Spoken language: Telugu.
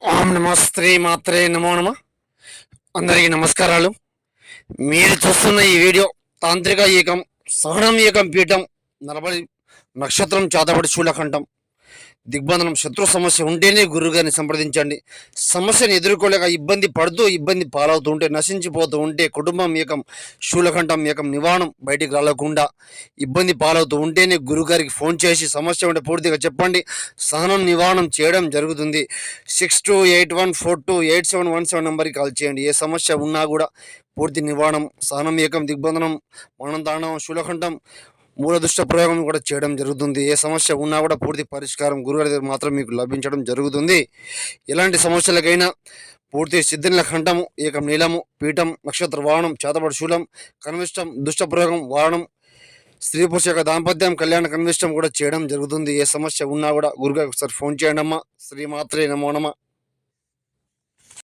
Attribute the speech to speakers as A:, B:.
A: ఓం నమో శ్రీ మాత్రే నమో నమ. అందరికీ నమస్కారాలు. మీరు చూస్తున్న ఈ వీడియో తాంత్రిక ఏకం సహనం ఏకం పీఠం నలభై నక్షత్రం చాతపడి శూలకంఠం దిగ్బంధనం శత్రు సమస్య ఉంటేనే గురుగారిని సంప్రదించండి. సమస్యను ఎదుర్కోలేక ఇబ్బంది పాలవుతూ ఉంటే, నశించిపోతూ ఉంటే, కుటుంబం ఏకం శూలకంఠం ఏకం నివారణం బయటికి రాలకుండా ఇబ్బంది పాలవుతూ ఉంటేనే గురుగారికి ఫోన్ చేసి సమస్య ఉంటే పూర్తిగా చెప్పండి. సహనం నివారణం చేయడం జరుగుతుంది. 6281428717 నెంబర్కి కాల్ చేయండి. ఏ సమస్య ఉన్నా కూడా పూర్తి నివారణం, సహనం ఏకం దిగ్బంధనం, మరణం తాండవం శూలకంఠం మూల దుష్ట ప్రయోగం కూడా చేయడం జరుగుతుంది. ఏ సమస్య ఉన్నా కూడా పూర్తి పరిష్కారం గురుగారి దగ్గర మాత్రం మీకు లభించడం జరుగుతుంది. ఎలాంటి సమస్యలకైనా పూర్తి సిద్ధిల కంఠము ఏకం నీలము పీఠం నక్షత్ర వాహనం చేతబడి శూలం కన్విష్టం దుష్ట ప్రయోగం వాహనం స్త్రీ పురుష యొక్క దాంపత్యం కళ్యాణ కన్విష్టం కూడా చేయడం జరుగుతుంది. ఏ సమస్య ఉన్నా కూడా గురుగారికి ఒకసారి ఫోన్ చేయండి అమ్మా. శ్రీమాత్రే నమో నమ.